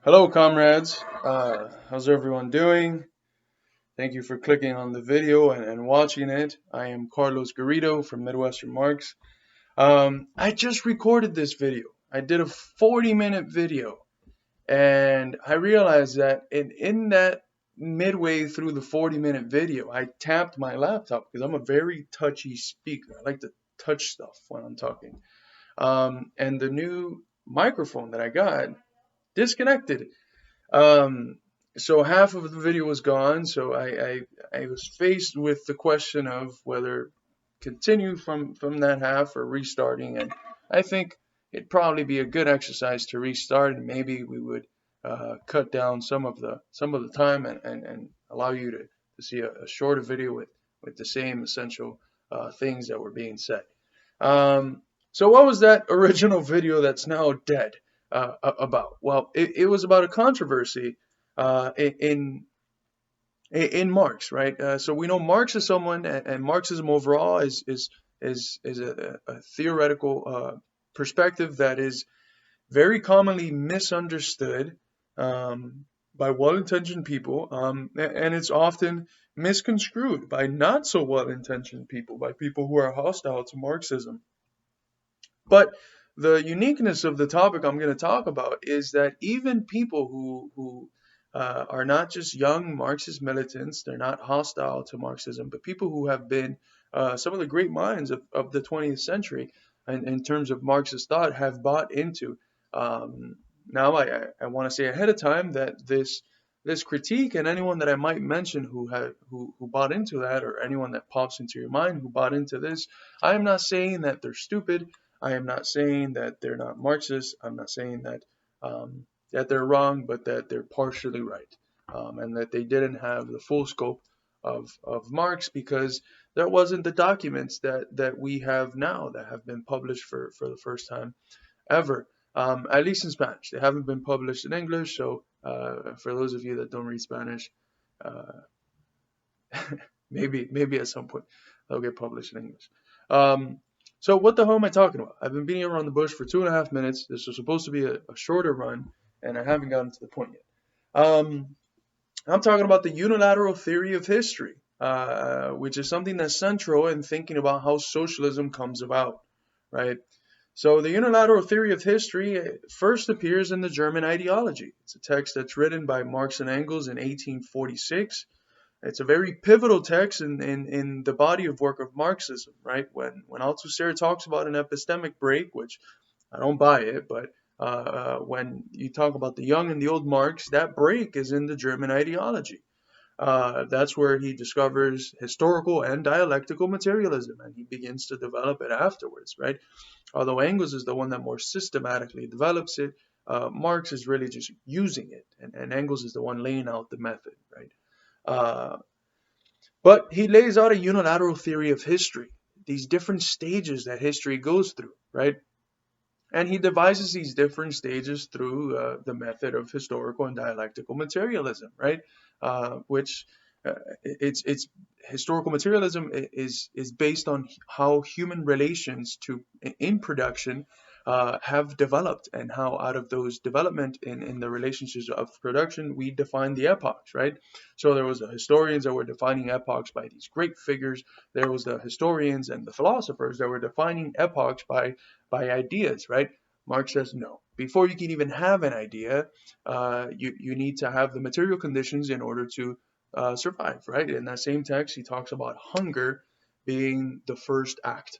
Hello, comrades. How's everyone doing? Thank you for clicking on the video and watching it. I am Carlos Garrido from Midwestern Marx. I just recorded this video. I did a 40-minute video, and I realized that in that midway through the 40-minute video, I tapped my laptop because I'm a very touchy speaker. I like to touch stuff when I'm talking. And the new microphone that I got disconnected. Um, so half of the video was gone. So I was faced with the question of whether continue from that half or restarting. And I think it'd probably be a good exercise to restart, and maybe we would cut down some of the time and allow you to see a shorter video with the same essential things that were being said. So what was that original video that's now dead about? Well, it was about a controversy in Marx, right? So we know Marx is someone, and Marxism overall is a theoretical perspective that is very commonly misunderstood by well-intentioned people, and it's often misconstrued by not so well-intentioned people, by people who are hostile to Marxism. But the uniqueness of the topic I'm going to talk about is that even people who are not just young Marxist militants, they're not hostile to Marxism, but people who have been some of the great minds of the 20th century in terms of Marxist thought have bought into. Now, I want to say ahead of time that this critique, and anyone that I might mention who bought into that, or anyone that pops into your mind who bought into this, I am not saying that they're stupid. I am not saying that they're not Marxist. I'm not saying that they're wrong, but that they're partially right, and that they didn't have the full scope of Marx, because there wasn't the documents that we have now that have been published for the first time ever, at least in Spanish. They haven't been published in English, so for those of you that don't read Spanish, uh, maybe at some point they'll get published in English. So what the hell am I talking about? I've been beating around the bush for 2.5 minutes. This was supposed to be a shorter run, and I haven't gotten to the point yet. I'm talking about the unilateral theory of history, which is something that's central in thinking about how socialism comes about, right? So the unilateral theory of history first appears in the German ideology. It's a text that's written by Marx and Engels in 1846. It's a very pivotal text in the body of work of Marxism, right? When Althusser talks about an epistemic break, which I don't buy it, but when you talk about the young and the old Marx, that break is in the German ideology. That's where he discovers historical and dialectical materialism, and he begins to develop it afterwards, right? Although Engels is the one that more systematically develops it, Marx is really just using it, and Engels is the one laying out the method, right? Uh, but he lays out a unilateral theory of history, these different stages that history goes through, right? And he devises these different stages through the method of historical and dialectical materialism, right? Which it's historical materialism is based on how human relations to in production have developed, and how out of those development in the relationships of production we define the epochs, right? So there was the historians that were defining epochs by these great figures. There was the historians and the philosophers that were defining epochs by ideas, right? Marx says no. Before you can even have an idea, you need to have the material conditions in order to survive, right? In that same text, he talks about hunger being the first act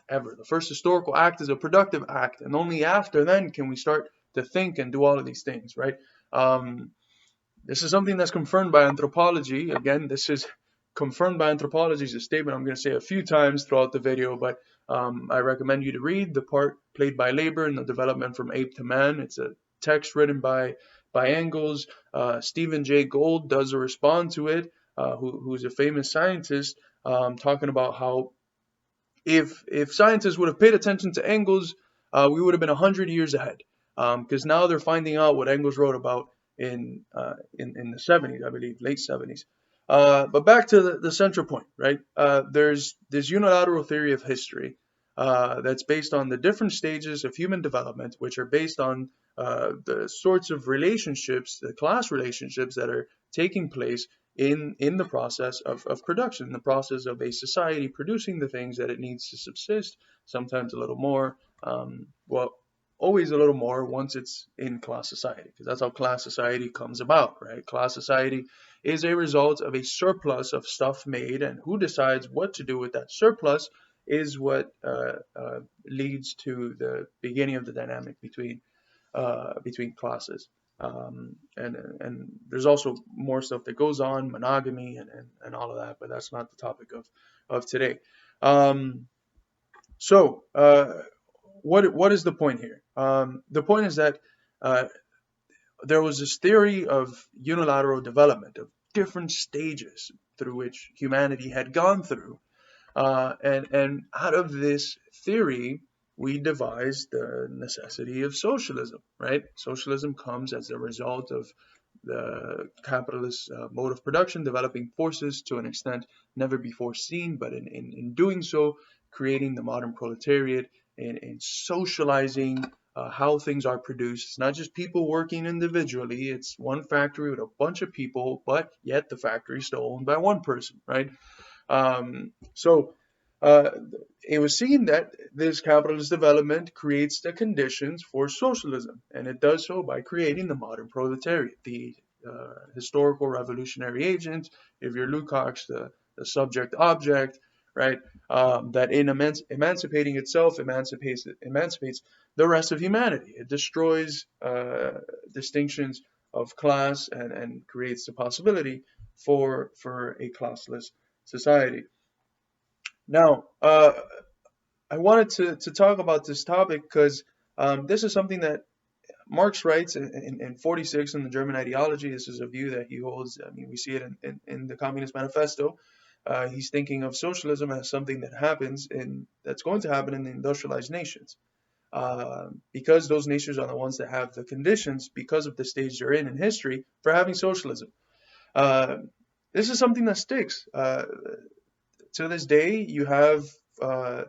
ever. The first historical act is a productive act, and only after then can we start to think and do all of these things, right? This is something that's confirmed by anthropology. Again, this is confirmed by anthropology is a statement I'm going to say a few times throughout the video, but I recommend you to read the part played by labor in the development from ape to man. It's a text written by Engels. Stephen Jay Gould does a respond to it, who's a famous scientist, talking about how if scientists would have paid attention to Engels, we would have been 100 years ahead. Because now they're finding out what Engels wrote about in the 70s, I believe, late 70s. But back to the central point, right? There's this unilateral theory of history that's based on the different stages of human development, which are based on the sorts of relationships, the class relationships that are taking place in the process of production, in the process of a society producing the things that it needs to subsist, sometimes a little more, well, always a little more once it's in class society, because that's how class society comes about, right? Class society is a result of a surplus of stuff made, and who decides what to do with that surplus is what leads to the beginning of the dynamic between classes. And there's also more stuff that goes on, monogamy and all of that, but that's not the topic of today. Um, so, what is the point here? The point is that uh, there was this theory of unilateral development, of different stages through which humanity had gone through, and out of this theory, we devised the necessity of socialism, right? Socialism comes as a result of the capitalist mode of production developing forces to an extent never before seen, but in doing so, creating the modern proletariat and socializing how things are produced. It's not just people working individually, it's one factory with a bunch of people, but yet the factory is still owned by one person, right? So uh, it was seen that this capitalist development creates the conditions for socialism, and it does so by creating the modern proletariat, the historical revolutionary agent. If you're Lukács, the subject object, right? That in emancipating itself emancipates the rest of humanity. It destroys distinctions of class and creates the possibility for a classless society. Now, I wanted to talk about this topic because this is something that Marx writes in 46 in the German ideology. This is a view that he holds. I mean, we see it in the Communist Manifesto. He's thinking of socialism as something that happens that's going to happen in the industrialized nations. Because those nations are the ones that have the conditions, because of the stage they're in history, for having socialism. Uh, this is something that sticks. To this day, you have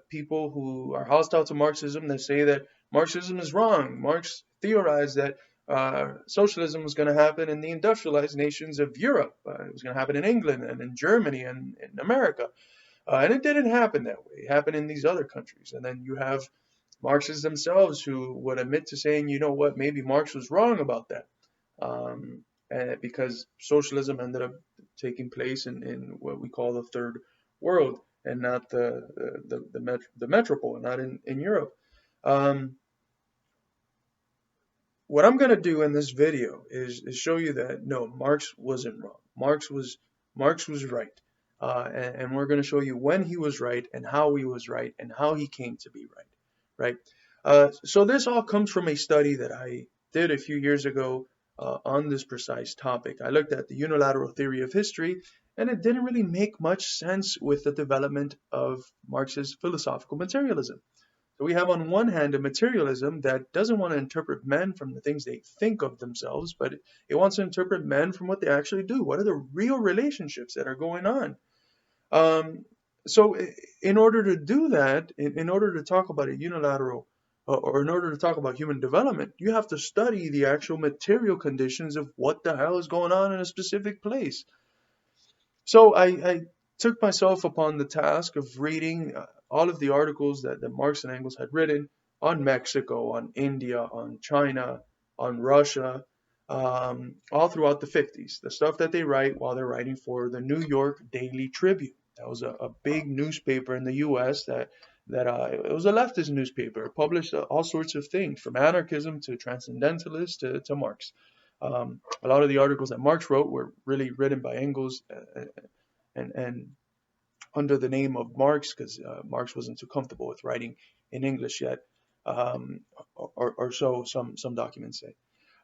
people who are hostile to Marxism that say that Marxism is wrong. Marx theorized that socialism was going to happen in the industrialized nations of Europe. It was going to happen in England and in Germany and in America. And it didn't happen that way. It happened in these other countries. And then you have Marxists themselves who would admit to saying, you know what, maybe Marx was wrong about that. And because socialism ended up taking place in what we call the third world and not the metropole, not in Europe. Um, what I'm going to do in this video is show you that no, Marx wasn't wrong. Marx was right, and we're going to show you when he was right and how he was right and how he came to be right. Right. So this all comes from a study that I did a few years ago on this precise topic. I looked at the unilateral theory of history, and it didn't really make much sense with the development of Marx's philosophical materialism. So we have on one hand a materialism that doesn't want to interpret men from the things they think of themselves, but it wants to interpret men from what they actually do. What are the real relationships that are going on? Um, so in order to do that, in order to talk about a unilateral, or in order to talk about human development, you have to study the actual material conditions of what the hell is going on in a specific place. So I took myself upon the task of reading all of the articles that Marx and Engels had written on Mexico, on India, on China, on Russia, all throughout the 50s. The stuff that they write while they're writing for the New York Daily Tribune. That was a big newspaper in the U.S. that it was a leftist newspaper. It published all sorts of things, from anarchism to transcendentalists to Marx. A lot of the articles that Marx wrote were really written by Engels and under the name of Marx, because Marx wasn't too comfortable with writing in English yet, or so some documents say.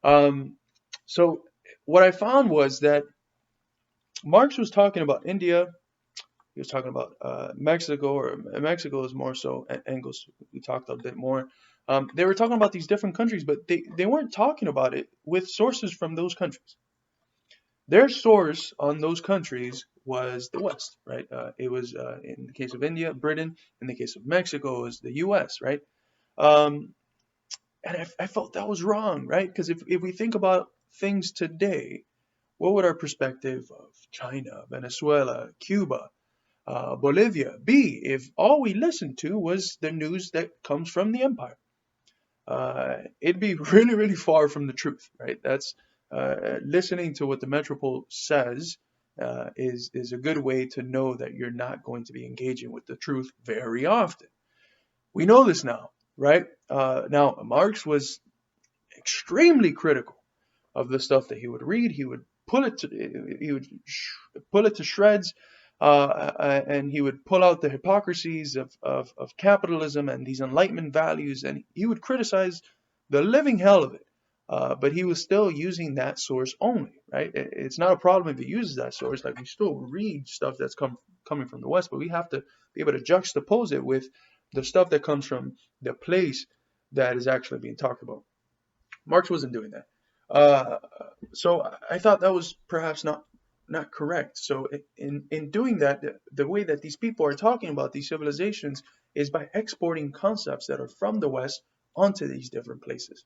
Um, so what I found was that Marx was talking about India. He was talking about Mexico, or Mexico is more so Engels. We talked a bit more. They were talking about these different countries, but they weren't talking about it with sources from those countries. Their source on those countries was the West, right? It was in the case of India, Britain. In the case of Mexico, it was the U.S., right? Um, And I felt that was wrong, right? Because if we think about things today, what would our perspective of China, Venezuela, Cuba, Bolivia be if all we listened to was the news that comes from the empire? It'd be really, really far from the truth, right? That's listening to what the metropole says is a good way to know that you're not going to be engaging with the truth very often. We know this now, right? Now, Marx was extremely critical of the stuff that he would read. He would pull it to shreds, and he would pull out the hypocrisies of capitalism and these Enlightenment values, and he would criticize the living hell of it. But he was still using that source only, right? It's not a problem if he uses that source. Like we still read stuff that's coming from the West, but we have to be able to juxtapose it with the stuff that comes from the place that is actually being talked about. Marx wasn't doing that. Uh, so I thought that was perhaps not correct. So in doing that, the way that these people are talking about these civilizations is by exporting concepts that are from the West onto these different places.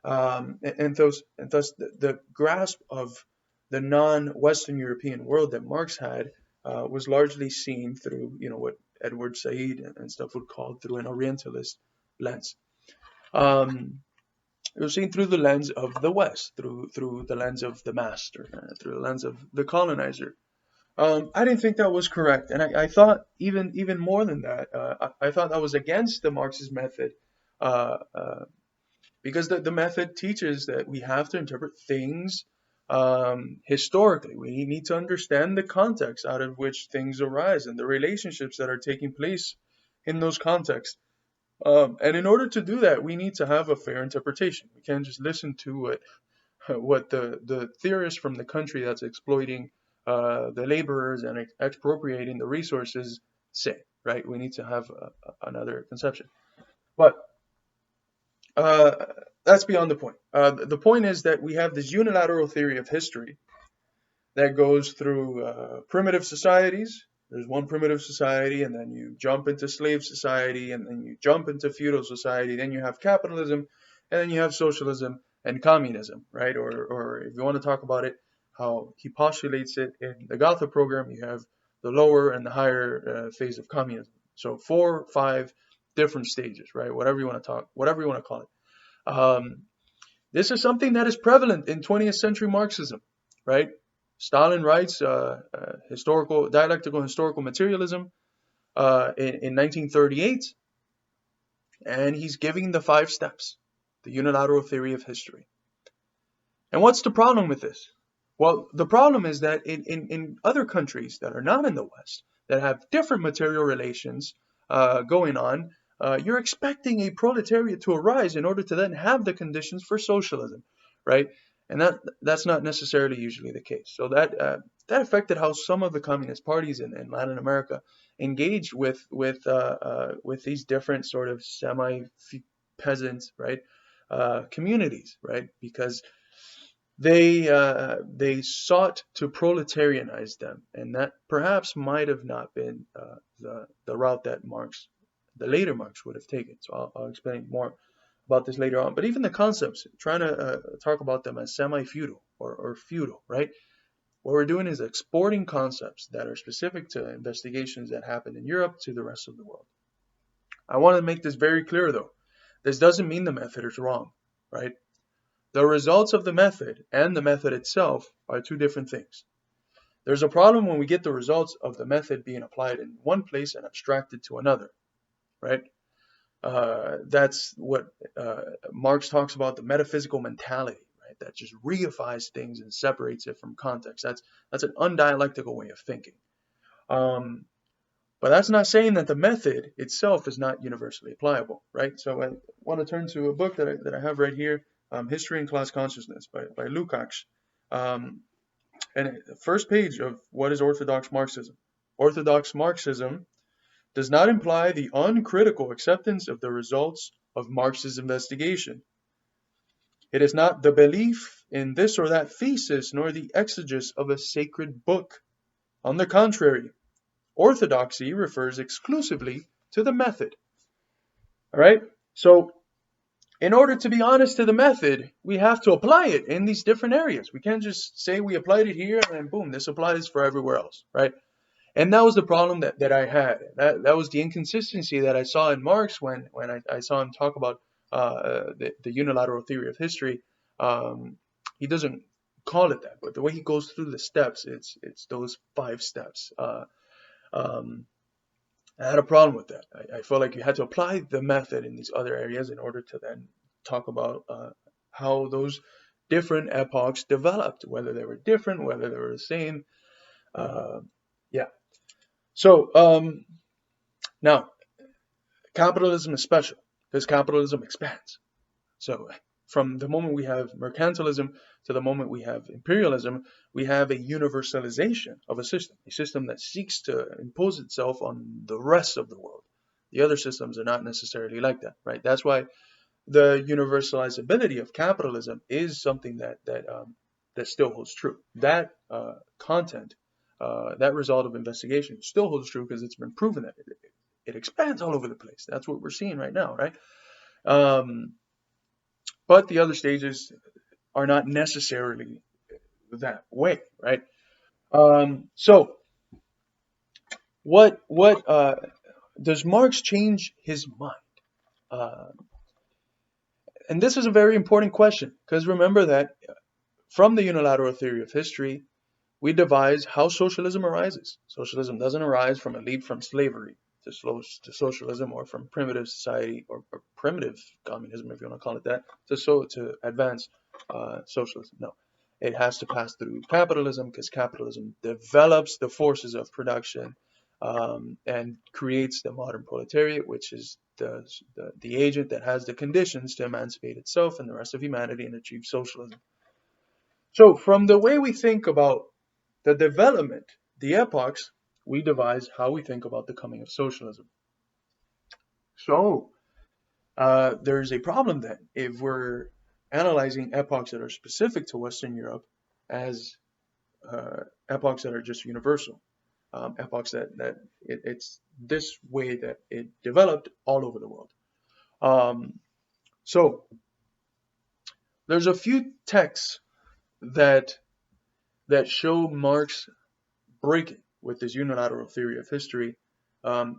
And thus the grasp of the non-Western European world that Marx had was largely seen through, what Edward Said and stuff would call through an Orientalist lens. Um, it was seen through the lens of the West, through the lens of the master, through the lens of the colonizer. I didn't think that was correct, and I thought even more than that. I thought that was against the Marxist method, uh, uh, because the method teaches that we have to interpret things historically. We need to understand the context out of which things arise and the relationships that are taking place in those contexts. And in order to do that, we need to have a fair interpretation. We can't just listen to what the theorists from the country that's exploiting the laborers and expropriating the resources say, right? We need to have another conception. But uh, that's beyond the point. The point is that we have this unilateral theory of history that goes through primitive societies. There's one primitive society, and then you jump into slave society, and then you jump into feudal society. Then you have capitalism, and then you have socialism and communism, right? Or if you want to talk about it, how he postulates it in the Gotha program, you have the lower and the higher phase of communism. So 4, 5 different stages, right? Whatever you want to call it. This is something that is prevalent in 20th century Marxism, right? Stalin writes dialectical historical materialism in 1938, and he's giving the 5 steps, the unilateral theory of history. And what's the problem with this? Well, the problem is that in other countries that are not in the West, that have different material relations going on, you're expecting a proletariat to arise in order to then have the conditions for socialism, right? And that's not necessarily usually the case. So that affected how some of the communist parties in Latin America engaged with these different sort of semi-peasant, right, communities, right? Because they sought to proletarianize them, and that perhaps might have not been the route that the later Marx, would have taken. So I'll explain more about this later on. But even the concepts, trying to talk about them as semi-feudal or feudal, right? What we're doing is exporting concepts that are specific to investigations that happen in Europe to the rest of the world. I want to make this very clear, though. This doesn't mean the method is wrong, right? The results of the method and the method itself are two different things. There's a problem when we get the results of the method being applied in one place and abstracted to another, right? That's what Marx talks about, the metaphysical mentality, right? That just reifies things and separates it from context. That's an undialectical way of thinking. But that's not saying that the method itself is not universally applicable, right? So I want to turn to a book that I have right here, History and Class Consciousness by Lukács. And the first page of what is Orthodox Marxism. Orthodox Marxism does not imply the uncritical acceptance of the results of Marx's investigation. It is not the belief in this or that thesis, nor the exegesis of a sacred book. On the contrary, orthodoxy refers exclusively to the method. All right? So in order to be honest to the method, we have to apply it in these different areas. We can't just say we applied it here and then boom, this applies for everywhere else, right? And that was the problem that I had. That was the inconsistency that I saw in Marx when I saw him talk about the unilateral theory of history. He doesn't call it that, but the way he goes through the steps, it's those 5 steps. Um, I had a problem with that. I felt like you had to apply the method in these other areas in order to then talk about how those different epochs developed, whether they were different, whether they were the same. Yeah. So now, capitalism is special because capitalism expands. So from the moment we have mercantilism to the moment we have imperialism, we have a universalization of a system that seeks to impose itself on the rest of the world. The other systems are not necessarily like that, right? That's why the universalizability of capitalism is something that still holds true. That content, that result of investigation still holds true because it's been proven that it expands all over the place. That's what we're seeing right now, right? But the other stages are not necessarily that way, right? So what does Marx change his mind? Uh, and this is a very important question because remember that from the unilateral theory of history, we devise how socialism arises. Socialism doesn't arise from a leap from slavery to socialism, or from primitive society or primitive communism, if you want to call it that, to advance socialism. No, it has to pass through capitalism because capitalism develops the forces of production and creates the modern proletariat, which is the agent that has the conditions to emancipate itself and the rest of humanity and achieve socialism. So from the way we think about the development, the epochs, we devise how we think about the coming of socialism. So there's a problem then if we're analyzing epochs that are specific to Western Europe as epochs that are just universal, epochs that it's this way that it developed all over the world. So there's a few texts that show Marx breaking with this unilateral theory of history. I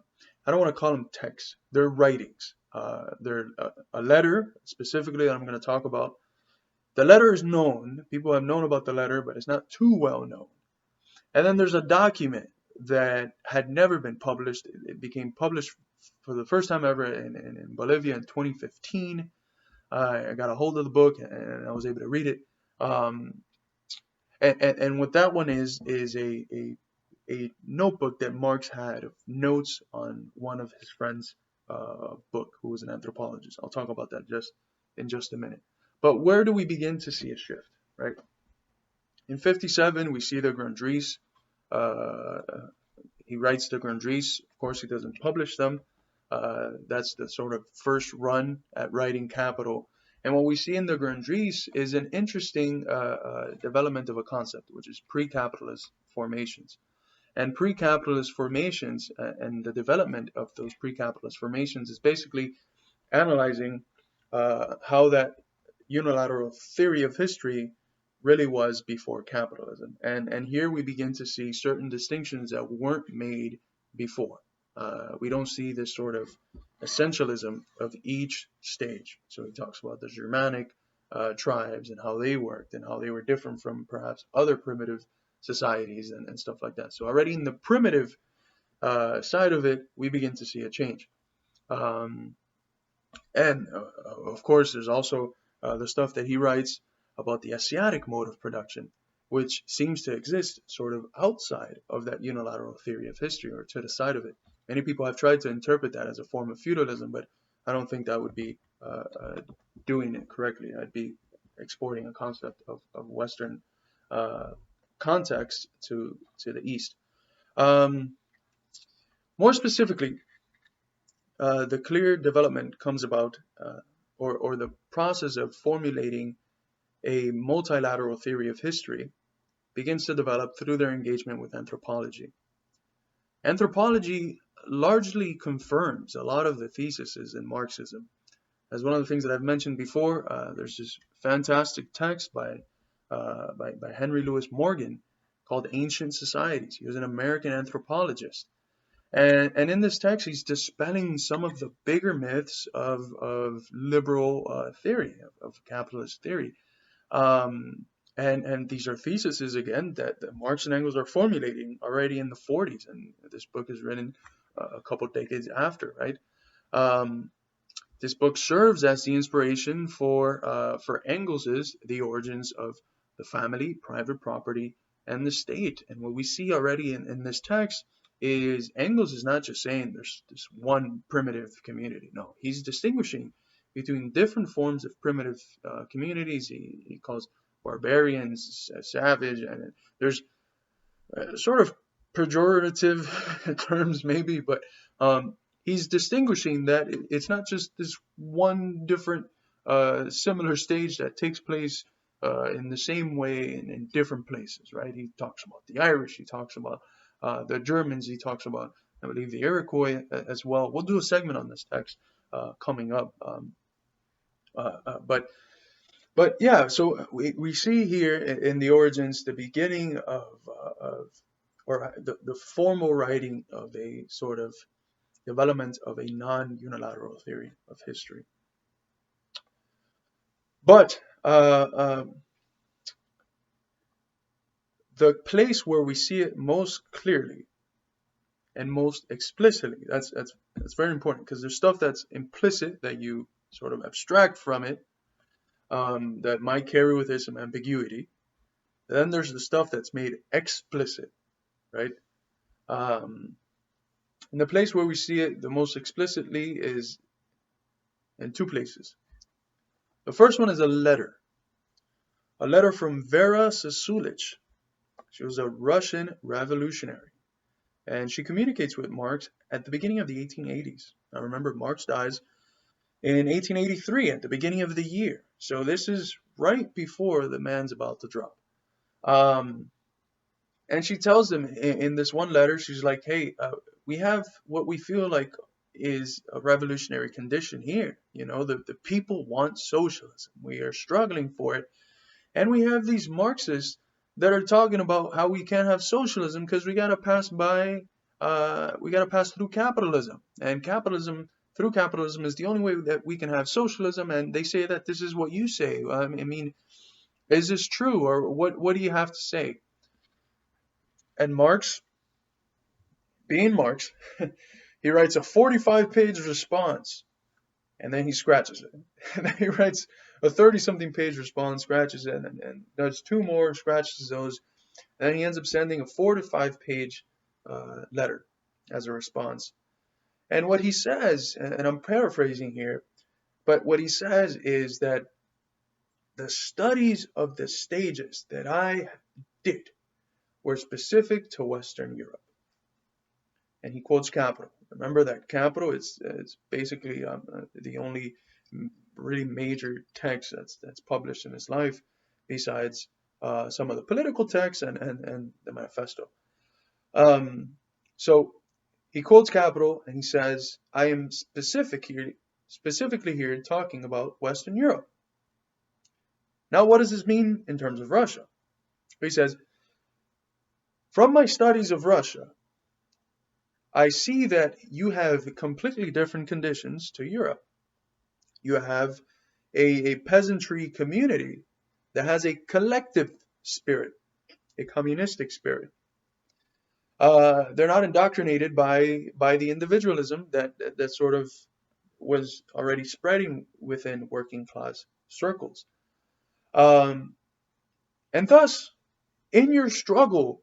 don't want to call them texts. They're writings. They're a letter specifically that I'm going to talk about. The letter is known. People have known about the letter, but it's not too well known. And then there's a document that had never been published. It became published for the first time ever in Bolivia in 2015. I got a hold of the book and I was able to read it. And what that one is a notebook that Marx had of notes on one of his friends' book, who was an anthropologist. I'll talk about that in just a minute. But where do we begin to see a shift, right? In 57, we see the Grundrisse. He writes the Grundrisse. Of course, he doesn't publish them. That's the sort of first run at writing Capital. And what we see in the Grundrisse is an interesting development of a concept, which is pre-capitalist formations. And pre-capitalist formations and the development of those pre-capitalist formations is basically analyzing how that unilateral theory of history really was before capitalism. And here we begin to see certain distinctions that weren't made before. We don't see this sort of essentialism of each stage. So he talks about the Germanic tribes and how they worked and how they were different from perhaps other primitive societies and stuff like that. So already in the primitive side of it, we begin to see a change. And of course, there's also the stuff that he writes about the Asiatic mode of production, which seems to exist sort of outside of that unilateral theory of history, or to the side of it. Many people have tried to interpret that as a form of feudalism, but I don't think that would be doing it correctly. I'd be exporting a concept of Western context to the East. More specifically, the clear development comes about, or the process of formulating a multilateral theory of history begins to develop through their engagement with anthropology. Anthropology largely confirms a lot of the theses in Marxism. as one of the things that I've mentioned before, there's this fantastic text by Henry Louis Morgan called Ancient Societies. He was an American anthropologist. And in this text, he's dispelling some of the bigger myths of liberal theory, of capitalist theory. And these are theses, again, that Marx and Engels are formulating already in the 40s. And this book is written a couple decades after, right? This book serves as the inspiration for Engels's The Origins of the Family, Private Property, and the State. And what we see already in this text is Engels is not just saying there's this one primitive community. No, he's distinguishing between different forms of primitive communities. He calls barbarians savage, and there's sort of pejorative terms maybe, but he's distinguishing that it's not just this one different similar stage that takes place in the same way in different places, right? He talks about the Irish, he talks about the Germans, he talks about, I believe, the Iroquois as well. We'll do a segment on this text coming up. But yeah, so we see here in the Origins the beginning of or the formal writing of a sort of development of a non-unilateral theory of history. But the place where we see it most clearly and most explicitly, that's very important, because there's stuff that's implicit that you sort of abstract from it, that might carry with it some ambiguity. Then there's the stuff that's made explicit, right? And the place where we see it the most explicitly is in two places. The first one is a letter from Vera Sasulich. She was a Russian revolutionary, and she communicates with Marx at the beginning of the 1880s. Now remember, Marx dies in 1883 at the beginning of the year, so this is right before the man's about to drop. And she tells them in this one letter, she's like, hey, we have what we feel like is a revolutionary condition here. You know, the people want socialism. We are struggling for it. And we have these Marxists that are talking about how we can't have socialism because we got to pass through capitalism. And through capitalism is the only way that we can have socialism. And they say that this is what you say. I mean, is this true? Or what do you have to say? And Marx, being Marx, he writes a 45-page response, and then he scratches it. And then he writes a 30-something page response, scratches it, and does two more, scratches those. And then he ends up sending a 4 to 5-page letter as a response. And what he says, and I'm paraphrasing here, but what he says is that the studies of the stages that I did were specific to Western Europe. And he quotes Capital. Remember that Capital is basically the only really major text that's published in his life, besides some of the political texts and the manifesto. So he quotes Capital and he says, I am specifically here talking about Western Europe. Now, what does this mean in terms of Russia? He says, from my studies of Russia, I see that you have completely different conditions to Europe. You have a peasantry community that has a collective spirit, a communistic spirit. They're not indoctrinated by the individualism that sort of was already spreading within working class circles. And thus, in your struggle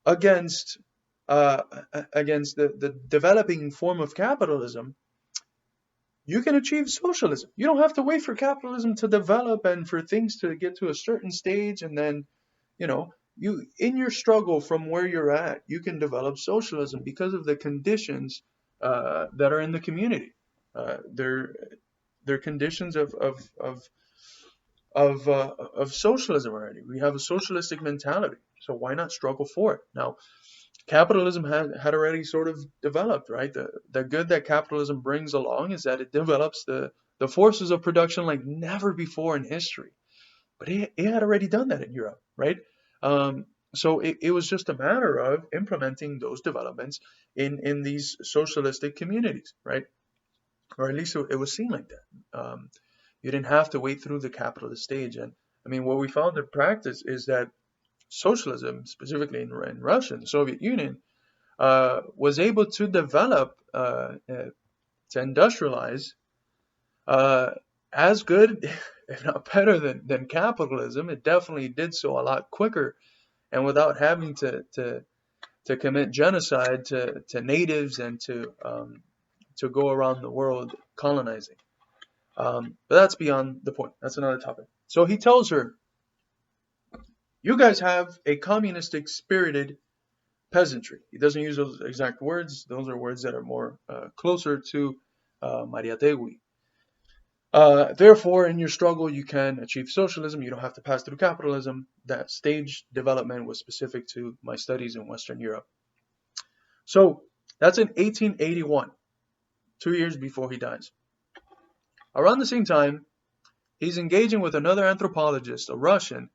against the developing form of capitalism, you can achieve socialism. You don't have to wait for capitalism to develop and for things to get to a certain stage, and then, you in your struggle from where you're at, you can develop socialism because of the conditions that are in the community. They're conditions of socialism already. We have a socialistic mentality, so why not struggle for it? Now, capitalism had already sort of developed, right? The good that capitalism brings along is that it develops the the forces of production like never before in history. But he had already done that in Europe, right? Um, so it was just a matter of implementing those developments in these socialistic communities, right? Or at least it was seen like that. You didn't have to wait through the capitalist stage. And I mean, what we found in practice is that socialism, specifically in Russia, the Soviet Union, was able to develop, to industrialize uh, as good, if not better than capitalism. It definitely did so a lot quicker and without having to commit genocide to natives and to go around the world colonizing. But that's beyond the point. That's another topic. So he tells her, you guys have a communistic spirited peasantry. He doesn't use those exact words. Those are words that are more closer to Maria Tegui. Therefore, in your struggle, you can achieve socialism. You don't have to pass through capitalism. That stage development was specific to my studies in Western Europe. So that's in 1881, 2 years before he dies. Around the same time, he's engaging with another anthropologist, a Russian,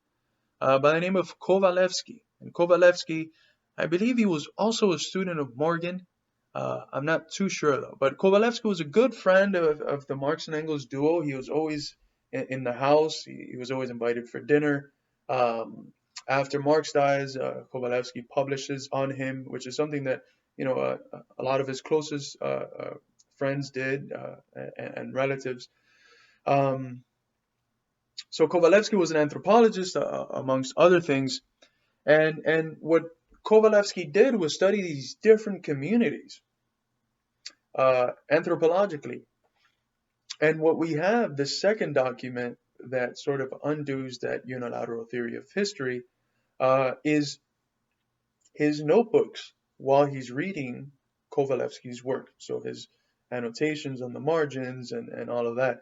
by the name of Kovalevsky. And Kovalevsky, I believe he was also a student of Morgan. I'm not too sure though. But Kovalevsky was a good friend of the Marx and Engels duo. He was always in the house. He was always invited for dinner. After Marx dies, Kovalevsky publishes on him, which is something that a lot of his closest friends did and relatives. So Kovalevsky was an anthropologist, amongst other things, and what Kovalevsky did was study these different communities anthropologically. And what we have, the second document that sort of undoes that unilateral theory of history, is his notebooks while he's reading Kovalevsky's work. So his annotations on the margins and all of that,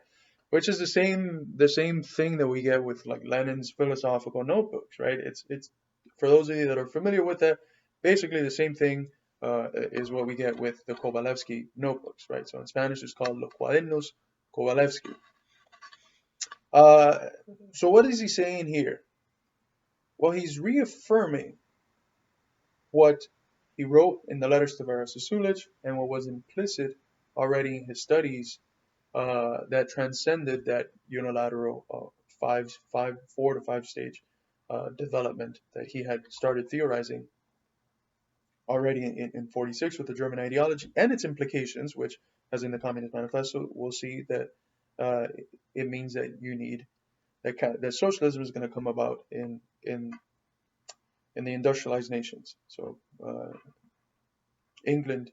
which is the same thing that we get with like Lenin's philosophical notebooks, right? It's for those of you that are familiar with that, basically the same thing is what we get with the Kovalevsky notebooks, right? So in Spanish it's called Los Cuadernos Kovalevsky. So what is he saying here? Well, he's reaffirming what he wrote in the letters to Vera Susulich and what was implicit already in his studies that transcended that unilateral 4 to 5 stage development that he had started theorizing already in 46 with the German ideology and its implications, which, as in the Communist Manifesto, we'll see that it means that you need that socialism is going to come about in the industrialized nations. So England,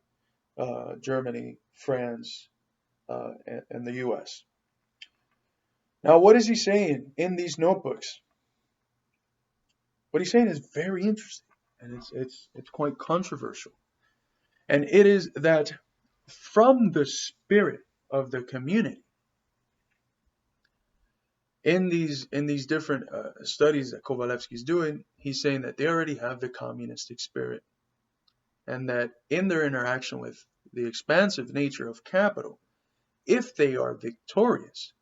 Germany, France, and the U.S. Now, what is he saying in these notebooks? What he's saying is very interesting, and it's quite controversial. And it is that from the spirit of the community, in these different studies that Kovalevsky is doing, he's saying that they already have the communistic spirit, and that in their interaction with the expansive nature of capital, if they are victorious,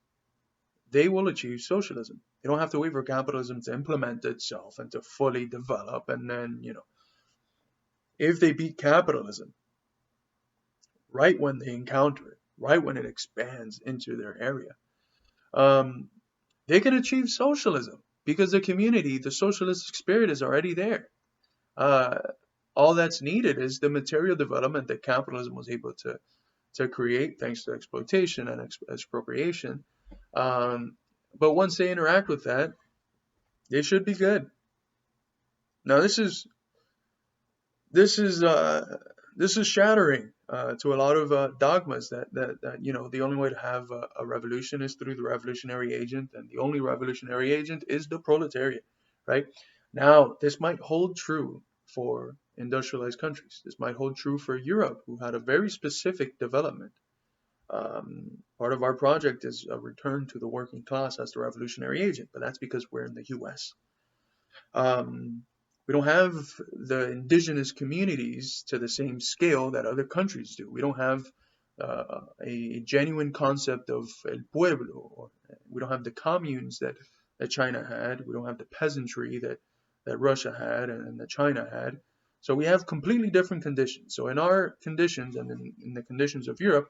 they will achieve socialism. They don't have to wait for capitalism to implement itself and to fully develop, and then, if they beat capitalism right when they encounter it, right when it expands into their area, they can achieve socialism because the community, the socialistic spirit is already there. All that's needed is the material development that capitalism was able to create thanks to exploitation and expropriation. But once they interact with that, they should be good. Now this is shattering to a lot of dogmas that the only way to have a revolution is through the revolutionary agent, and the only revolutionary agent is the proletariat, right? Now this might hold true for industrialized countries. This might hold true for Europe, who had a very specific development. Part of our project is a return to the working class as the revolutionary agent, but that's because we're in the U.S. We don't have the indigenous communities to the same scale that other countries do. We don't have a genuine concept of el pueblo. Or we don't have the communes that China had. We don't have the peasantry that Russia had and that China had. So we have completely different conditions. So in our conditions and in the conditions of Europe,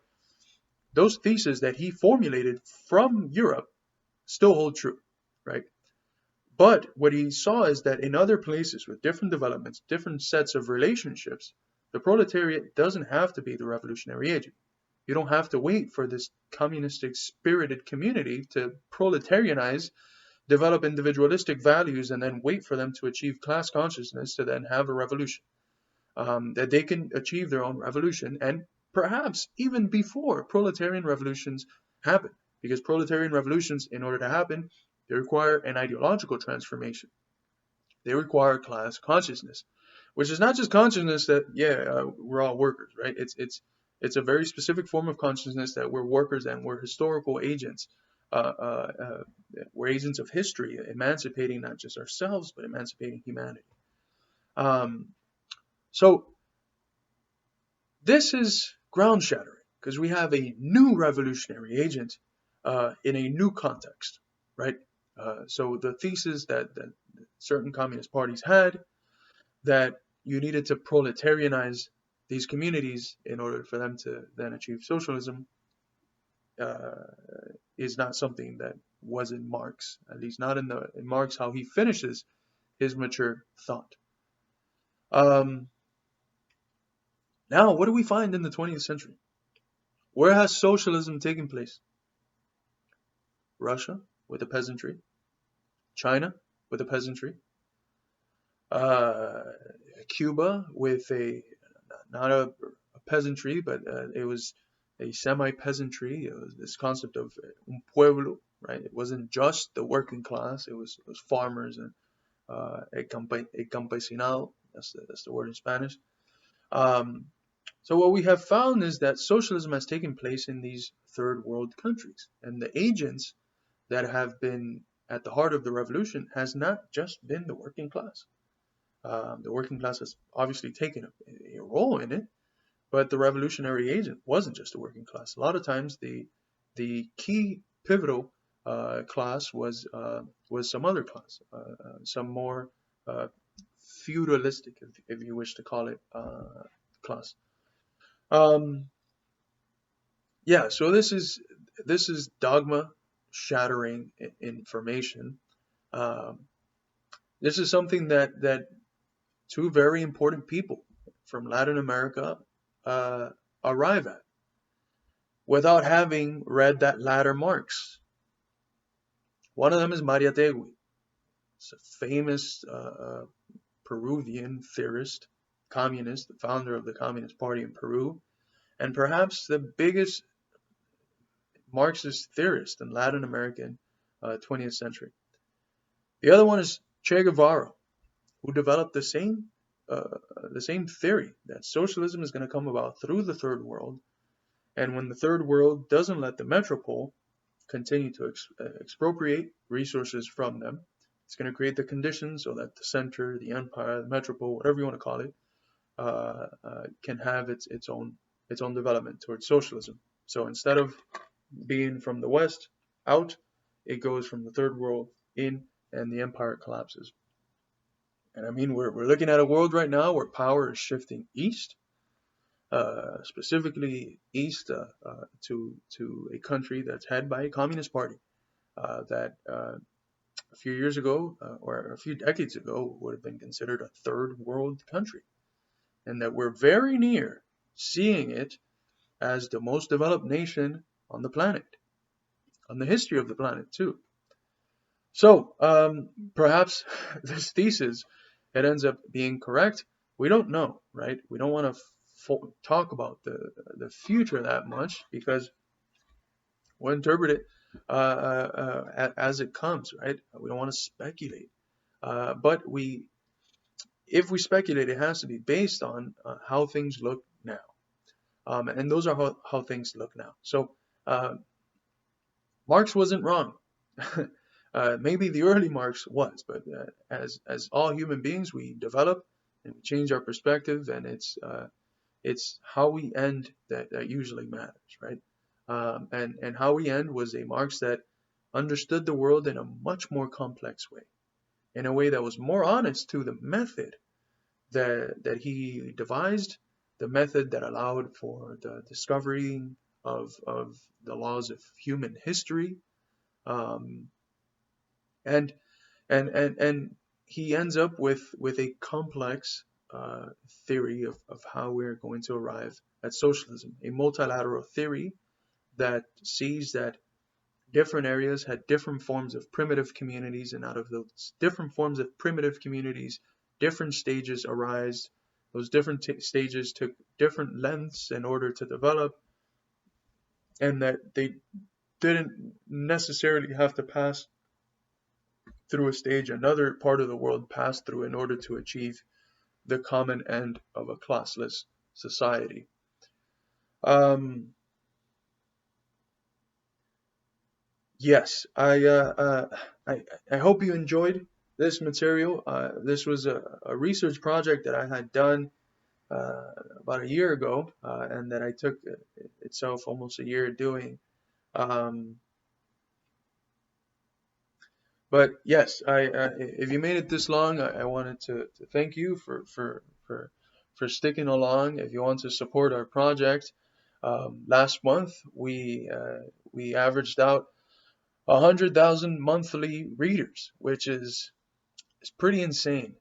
those theses that he formulated from Europe still hold true, right? But what he saw is that in other places with different developments, different sets of relationships, the proletariat doesn't have to be the revolutionary agent. You don't have to wait for this communistic spirited community to proletarianize, develop individualistic values, and then wait for them to achieve class consciousness to then have a revolution. That they can achieve their own revolution, and perhaps even before proletarian revolutions happen, because proletarian revolutions, in order to happen, they require an ideological transformation. They require class consciousness, which is not just consciousness that we're all workers, right? It's a very specific form of consciousness that we're workers and we're historical agents. We're agents of history, emancipating not just ourselves but emancipating humanity. So this is ground shattering because we have a new revolutionary agent in a new context, right? So the thesis that certain communist parties had, that you needed to proletarianize these communities in order for them to then achieve socialism, is not something that was in Marx, at least not in Marx how he finishes his mature thought. Now, what do we find in the 20th century? Where has socialism taken place? Russia with the peasantry, China with the peasantry, Cuba with not a peasantry, but it was a semi-peasantry. It was this concept of un pueblo, right? It wasn't just the working class. It was farmers and a campesinado. That's the word in Spanish. So what we have found is that socialism has taken place in these third world countries, and the agents that have been at the heart of the revolution has not just been the working class. The working class has obviously taken a role in it, but the revolutionary agent wasn't just the working class. A lot of times the key pivotal class was some other class, some more feudalistic, if you wish to call it, class. So this is dogma shattering information. This is something that two very important people from Latin America arrive at without having read that latter Marx. One of them is Mariátegui. It's a famous Peruvian theorist, communist, the founder of the Communist Party in Peru, and perhaps the biggest Marxist theorist in Latin American 20th century. The other one is Che Guevara, who developed the same theory that socialism is going to come about through the third world, and when the third world doesn't let the metropole continue to expropriate resources from them, it's going to create the conditions so that the center, the empire, the metropole, whatever you want to call it, can have its own development towards socialism. So instead of being from the west out, it goes from the third world in, and the empire collapses. And I mean, we're looking at a world right now where power is shifting east, specifically east to a country that's headed by a communist party that a few years ago or a few decades ago would have been considered a third world country, and that we're very near seeing it as the most developed nation on the planet, on the history of the planet too. So perhaps this thesis, it ends up being correct. We don't know, right? We don't want to talk about the future that much because we'll interpret it as it comes, right? We don't want to speculate. But if we speculate, it has to be based on how things look now. And those are how things look now. So Marx wasn't wrong. Maybe the early Marx was, but as all human beings, we develop and we change our perspective, and It's how we end that usually matters, right? And how we end was a Marx that understood the world in a much more complex way, in a way that was more honest to the method that he devised, the method that allowed for the discovery of the laws of human history, um, and and he ends up with a complex theory of how we're going to arrive at socialism, a multilateral theory that sees that different areas had different forms of primitive communities, and out of those different forms of primitive communities, different stages arise. Those different stages took different lengths in order to develop, and that they didn't necessarily have to pass through a stage another part of the world passed through in order to achieve the common end of a classless society. Um, yes, I hope you enjoyed this material. This was a research project that I had done about a year ago, and that I took itself almost a year doing. Um, but yes, if you made it this long, I wanted to thank you for sticking along. If you want to support our project, last month we averaged out 100,000 monthly readers, which is it's pretty insane.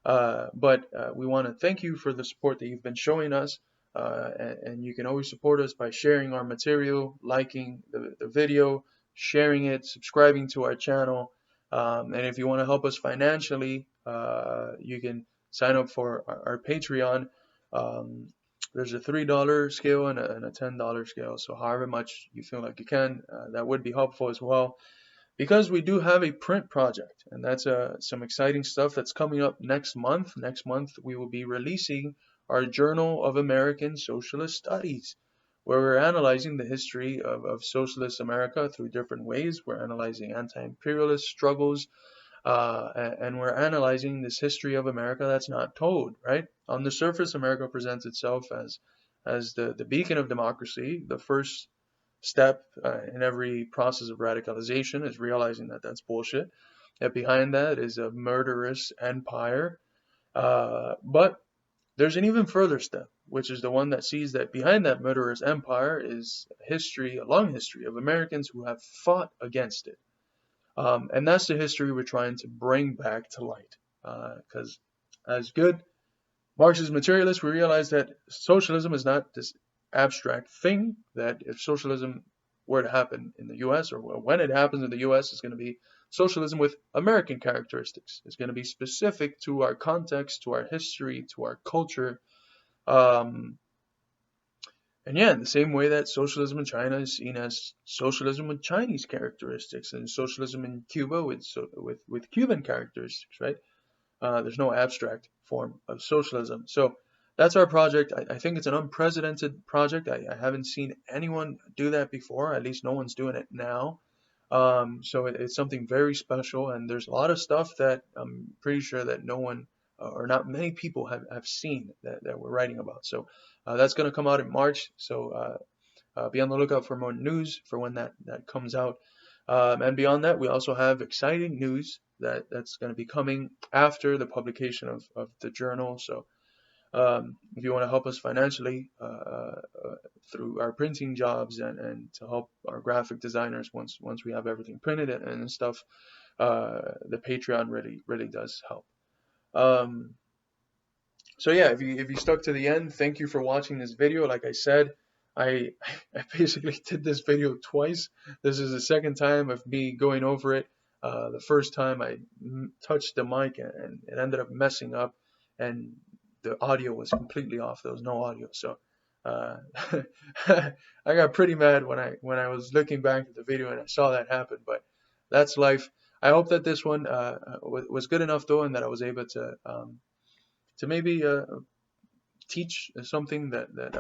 But we want to thank you for the support that you've been showing us. And you can always support us by sharing our material, liking the video, sharing it, subscribing to our channel. And if you want to help us financially, you can sign up for our Patreon. Um, there's a $3 scale and a $10 scale. So however much you feel like you can, that would be helpful as well, because we do have a print project, and that's some exciting stuff that's coming up next month. Next month, we will be releasing our Journal of American Socialist Studies, where we're analyzing the history of socialist America through different ways. We're analyzing anti-imperialist struggles, and we're analyzing this history of America that's not told, right? On the surface, America presents itself as the beacon of democracy. The first step in every process of radicalization is realizing that that's bullshit. That behind that is a murderous empire. But there's an even further step, which is the one that sees that behind that murderous empire is history, a long history of Americans who have fought against it. And that's the history we're trying to bring back to light. Because as good Marxist materialists, we realize that socialism is not this abstract thing, that if socialism were to happen in the US, or when it happens in the US, it's going to be socialism with American characteristics. It's going to be specific to our context, to our history, to our culture. Um, and yeah, in the same way that socialism in China is seen as socialism with Chinese characteristics, and socialism in Cuba with Cuban characteristics, right? There's no abstract form of socialism. So that's our project. I think it's an unprecedented project. I haven't seen anyone do that before. At least no one's doing it now. So it's something very special, and there's a lot of stuff that I'm pretty sure that no one or not many people have seen that we're writing about. So that's going to come out in March. So be on the lookout for more news for when that comes out. And beyond that, we also have exciting news that's going to be coming after the publication of the journal. So if you want to help us financially through our printing jobs and to help our graphic designers once we have everything printed and stuff, the Patreon really does help. Um, so yeah, if you stuck to the end, thank you for watching this video. Like I said, I I basically did this video twice. This is the second time of me going over it. The first time I touched the mic and it ended up messing up, and the audio was completely off. There was no audio, so uh, I got pretty mad when I was looking back at the video and I saw that happen. But that's life. I hope that this one was good enough though, and that I was able to maybe teach something that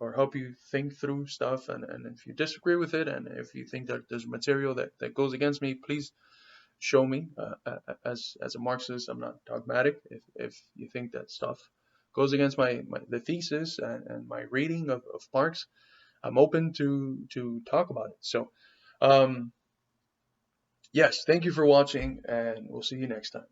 or help you think through stuff. And if you disagree with it, and if you think that there's material that goes against me, please show me. As a Marxist, I'm not dogmatic. If you think that stuff goes against the thesis and my reading of Marx, I'm open to talk about it. So, yes, thank you for watching, and we'll see you next time.